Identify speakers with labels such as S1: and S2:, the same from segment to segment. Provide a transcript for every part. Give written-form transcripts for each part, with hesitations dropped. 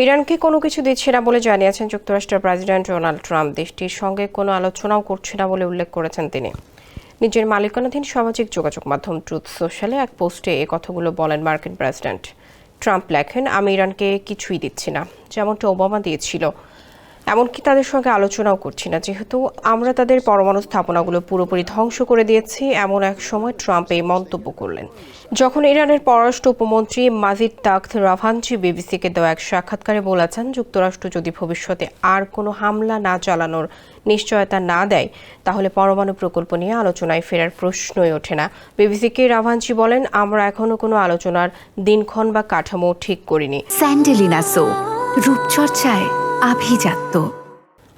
S1: ইরানকে কোনো কিছু দিচ্ছে না বলে জানিয়েছেন যুক্তরাষ্ট্রের প্রেসিডেন্ট ডোনাল্ড ট্রাম্প। দেশটির সঙ্গে কোনো আলোচনাও করছে না বলে উল্লেখ করেছেন তিনি। নিজের মালিকানাধীন সামাজিক যোগাযোগ মাধ্যম ট্রুথ সোশ্যালে এক পোস্টে এ কথাগুলো বলেন মার্কিন প্রেসিডেন্ট। ট্রাম্প লেখেন, আমি ইরানকে কিছুই দিচ্ছি না, যেমনটা ওবামা দিয়েছিল। এমনকি তাদের সঙ্গে আলোচনাও করছি না, যেহেতু আমরা তাদের পরমাণু স্থাপনাগুলো পুরোপুরি ধ্বংস করে দিয়েছি। এমন এক সময় ট্রাম্প এই মন্তব্য করলেন যখন ইরানের পররাষ্ট্র উপমন্ত্রী মাজিদ তাখত রাভাঞ্চি বিবিসিকে দেওয়া এক সাক্ষাৎকারে বলেছেন, যুক্তরাষ্ট্র যদি ভবিষ্যতে আর কোনো হামলা না চালানোর নিশ্চয়তা না দেয়, তাহলে পরমাণু প্রকল্প নিয়ে আলোচনায় ফেরার প্রশ্নই ওঠে না। বিবিসিকে রাভাঞ্চি বলেন, আমরা এখনো কোনো আলোচনার দিনক্ষণ বা কাঠামো ঠিক করিনি।
S2: স্যান্ডেলিনা সো, রূপচর্চায় আভিজাত্য।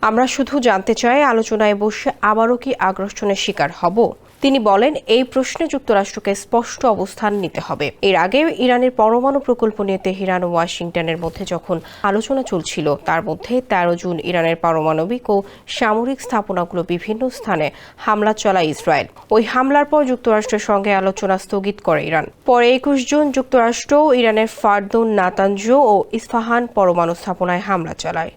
S1: আমরা শুধু জানতে চাই, আলোচনায় বসে আবারও কি আগ্রাসনের শিকার হব? তিনি বলেন, এই প্রশ্নে যুক্তরাষ্ট্রকে স্পষ্ট অবস্থান নিতে হবে। এর আগে ইরানের পরমাণু প্রকল্প নিয়ে তেহরান ও ওয়াশিংটনের মধ্যে যখন আলোচনা চলছিল, তার মধ্যে 13 জুন ইরানের পারমাণবিক ও সামরিক স্থাপনাগুলো বিভিন্ন স্থানে হামলা চালায় ইসরায়েল। ওই হামলার পর যুক্তরাষ্ট্রের সঙ্গে আলোচনা স্থগিত করে ইরান। পরে 21 জুন যুক্তরাষ্ট্র ইরানের ফারদো, নাতানজ ও ইস্পাহান পরমাণু স্থাপনায় হামলা চালায়।